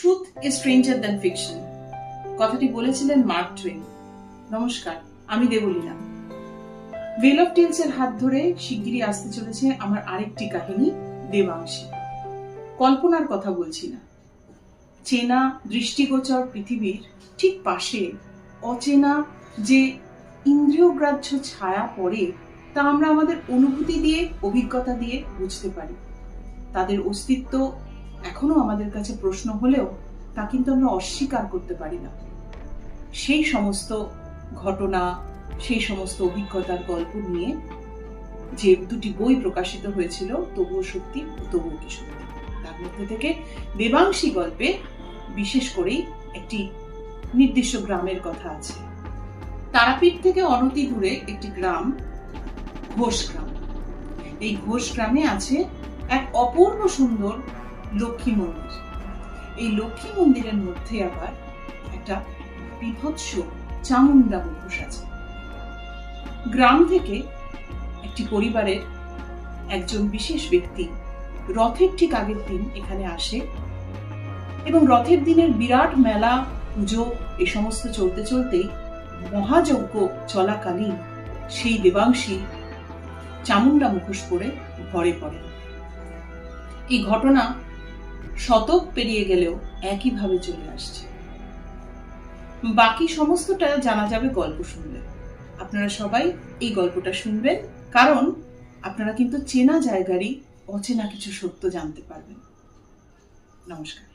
Truth is stranger than fiction, কথাটি বলেছিলেন mark Twain. নমস্কার, আমি দেবলীনা। ভেল অফ টেলস এর হাত ধরে শিগগিরই আসতে চলেছে আমার আরেকটি কাহিনী, দেবাংশী। কল্পনার কথা বলছি না। চেনা দৃষ্টিগোচর পৃথিবীর ঠিক পাশে অচেনা যে ইন্দ্রিয়গ্রাহ্য ছায়া পড়ে, তা আমরা আমাদের অনুভূতি দিয়ে, অভিজ্ঞতা দিয়ে বুঝতে পারি। তাদের অস্তিত্ব এখনো আমাদের কাছে প্রশ্ন হলেও তা কিন্তু আমরা অস্বীকার করতে পারি না। সেই সমস্ত ঘটনা, সেই সমস্ত অভিজ্ঞতার গল্প নিয়ে যে দুটি বই প্রকাশিত হয়েছিল, তবুও সত্যি, তবুও কি সত্যি, তার মধ্যে থেকে দেবাংশী গল্পে বিশেষ করেই একটি নির্দিষ্ট গ্রামের কথা আছে। তারাপীঠ থেকে অনতি দূরে একটি গ্রাম, ঘোষ গ্রাম। এই ঘোষ গ্রামে আছে এক অপূর্ব সুন্দর লক্ষ্মী মন্দির। এই লক্ষ্মী মন্দিরের মধ্যে আবার একটা বিভৎস চামুন্ডা মুখোশ আছে। গ্রাম থেকে একটি পরিবারের একজন বিশেষ ব্যক্তি রথের ঠিক আগের দিন এখানে আসে এবং রথের দিনের বিরাট মেলা, পুজো এই সমস্ত চলতে চলতেই মহাযজ্ঞ চলাকালীন সেই দেবাংশী চামুন্ডা মুখোশ পরে ঘরে পড়ে। এই ঘটনা শতক পেরিয়ে গেলেও একইভাবে চলে আসছে। বাকি সমস্তটা জানা যাবে গল্প শুনলে। আপনারা সবাই এই গল্পটা শুনবেন, কারণ আপনারা কিন্তু চেনা জায়গারই অচেনা কিছু সত্য জানতে পারবেন। নমস্কার।